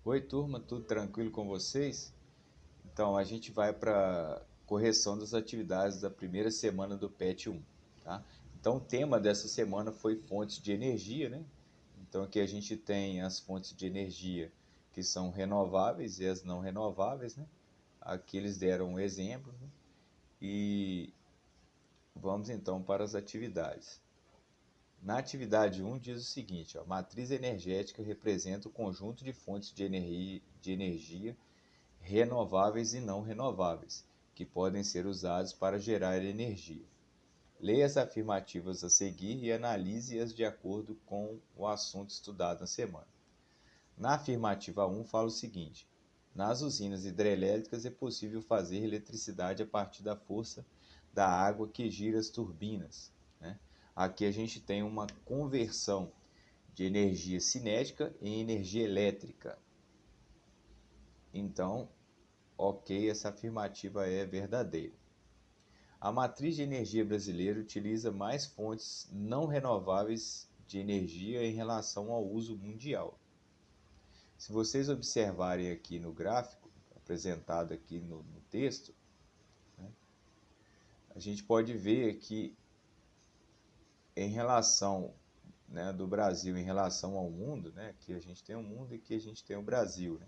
Oi, turma, tudo tranquilo com vocês? Então, a gente vai para correção das atividades da primeira semana do PET 1, tá? Então, o tema dessa semana foi fontes de energia, né? Então, aqui a gente tem as fontes de energia que são renováveis e as não renováveis, né? Aqui eles deram um exemplo, né? E vamos então para as atividades. Na atividade 1 diz o seguinte, ó, matriz energética representa o conjunto de fontes de energia renováveis e não renováveis, que podem ser usados para gerar energia. Leia as afirmativas a seguir e analise-as de acordo com o assunto estudado na semana. Na afirmativa 1 fala o seguinte: nas usinas hidrelétricas é possível fazer eletricidade a partir da força da água que gira as turbinas, né? Aqui a gente tem uma conversão de energia cinética em energia elétrica. Então, ok, essa afirmativa é verdadeira. A matriz de energia brasileira utiliza mais fontes não renováveis de energia em relação ao uso mundial. Se vocês observarem aqui no gráfico, apresentado aqui no texto, né, a gente pode ver que em relação, né, do Brasil em relação ao mundo, né, que a gente tem o mundo e que a gente tem o Brasil, né?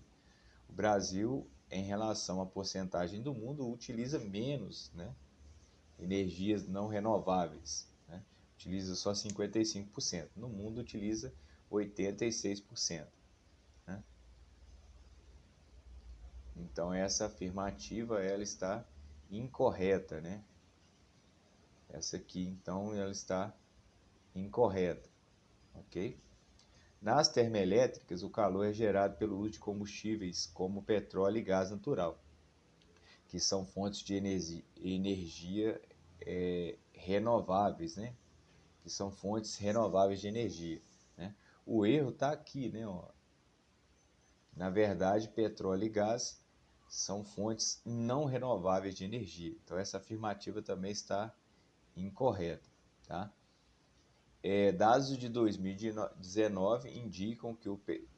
O Brasil, em relação à porcentagem do mundo, utiliza menos, né, energias não renováveis, né? Utiliza só 55%. No mundo utiliza 86%. Né? Então essa afirmativa ela está incorreta, né? Essa aqui então ela está incorreta, ok? Nas termoelétricas o calor é gerado pelo uso de combustíveis como petróleo e gás natural, que são fontes de energia renováveis, né? Que são fontes renováveis de energia, né? O erro está aqui, né? Ó. Na verdade, petróleo e gás são fontes não renováveis de energia. Então, essa afirmativa também está incorreta. Tá? Dados de 2019 indicam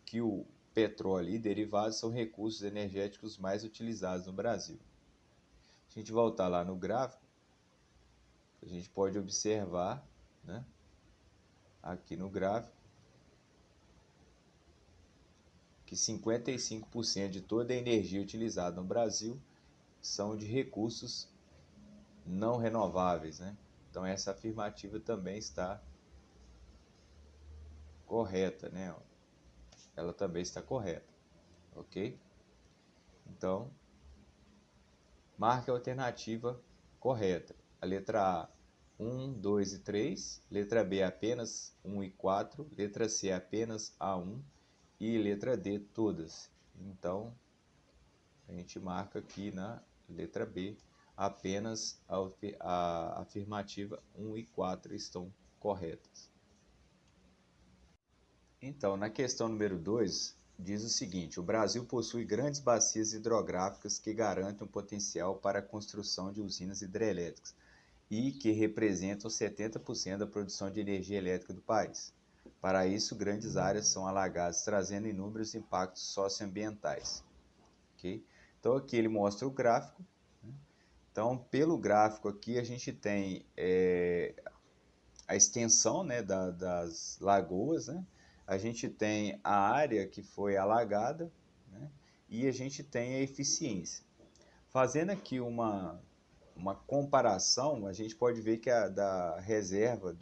que o petróleo e derivados são recursos energéticos mais utilizados no Brasil. Se a gente voltar lá no gráfico, a gente pode observar, né, aqui no gráfico, que 55% de toda a energia utilizada no Brasil são de recursos não renováveis, né? Então essa afirmativa também está correta, né? Ela também está correta, ok? Então, marque a alternativa correta. A letra A, 1, 2 e 3. Letra B, apenas 1 e 4. Letra C, apenas A1. E letra D, todas. Então, a gente marca aqui na letra B, apenas a afirmativa 1 e 4 estão corretas. Então, na questão número 2, diz o seguinte: o Brasil possui grandes bacias hidrográficas que garantem um potencial para a construção de usinas hidrelétricas e que representam 70% da produção de energia elétrica do país. Para isso, grandes áreas são alagadas, trazendo inúmeros impactos socioambientais. Okay? Então, aqui ele mostra o gráfico. Né? Então, pelo gráfico aqui, a gente tem a extensão, né, das lagoas, né? A gente tem a área que foi alagada, né? E a gente tem a eficiência. Fazendo aqui uma comparação, a gente pode ver que a da reserva,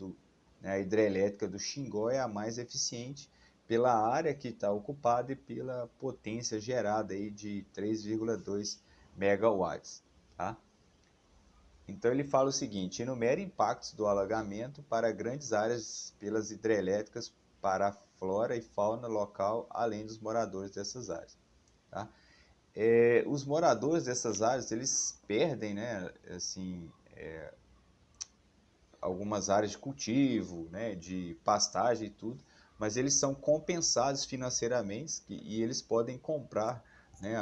né, a hidrelétrica do Xingó é a mais eficiente pela área que está ocupada e pela potência gerada aí de 3,2 megawatts. Tá? Então ele fala o seguinte: enumere impactos do alagamento para grandes áreas pelas hidrelétricas para a flora e fauna local, além dos moradores dessas áreas. Tá? Os moradores dessas áreas eles perdem, né, assim, algumas áreas de cultivo, né, de pastagem e tudo, mas eles são compensados financeiramente e eles podem comprar, né,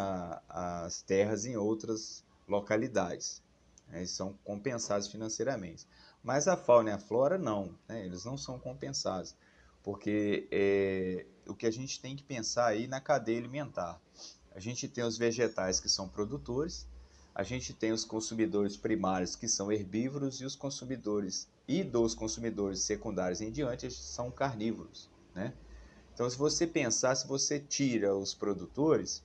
as terras em outras localidades. Eles são compensados financeiramente. Mas a fauna e a flora não, né? Eles não são compensados, porque o que a gente tem que pensar aí na cadeia alimentar. A gente tem os vegetais que são produtores, a gente tem os consumidores primários que são herbívoros e os consumidores dos consumidores secundários em diante são carnívoros, né? Então, se você pensar, se você tira os produtores,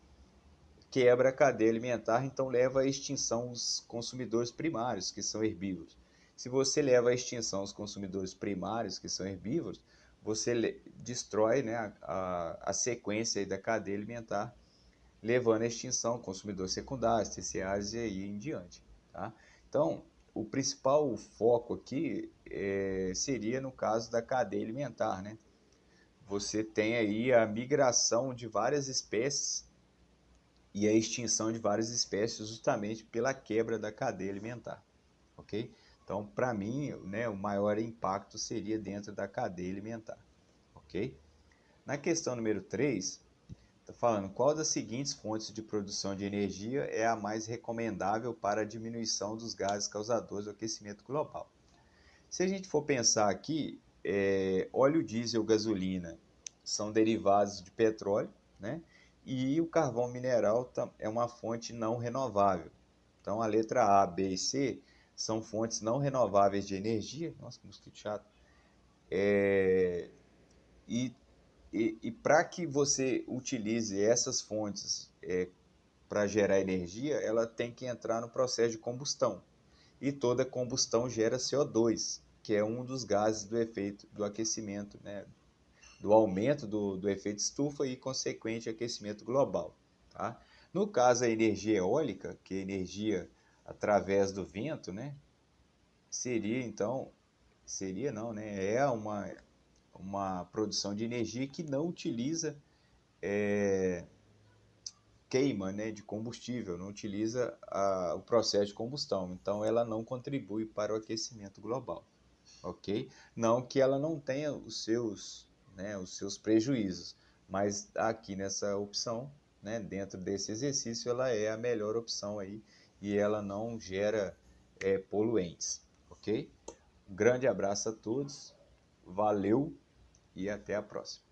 quebra a cadeia alimentar, então leva à extinção os consumidores primários, que são herbívoros. Se você leva à extinção os consumidores primários, que são herbívoros, você destrói, né, a sequência aí da cadeia alimentar, levando à extinção consumidores secundários, terciários e aí em diante. Tá? Então, o principal foco aqui seria no caso da cadeia alimentar. Né? Você tem aí a migração de várias espécies e a extinção de várias espécies justamente pela quebra da cadeia alimentar, ok? Então, para mim, né, o maior impacto seria dentro da cadeia alimentar, ok? Na questão número 3, está falando qual das seguintes fontes de produção de energia é a mais recomendável para a diminuição dos gases causadores do aquecimento global. Se a gente for pensar aqui, óleo diesel, gasolina são derivados de petróleo, né? E o carvão mineral é uma fonte não renovável. Então, a letra A, B e C são fontes não renováveis de energia. Nossa, que mosquito chato. E para que você utilize essas fontes para gerar energia, ela tem que entrar no processo de combustão. E toda combustão gera CO2, que é um dos gases do efeito do aquecimento, né? Do aumento do efeito estufa e consequente aquecimento global. Tá? No caso, a energia eólica, que é energia através do vento, né? Seria não, né? É uma produção de energia que não utiliza queima, né, de combustível, não utiliza o processo de combustão, então ela não contribui para o aquecimento global, ok? Não que ela não tenha os seus prejuízos, mas aqui nessa opção, né, dentro desse exercício, ela é a melhor opção aí e ela não gera poluentes, ok? Um grande abraço a todos, valeu e até a próxima.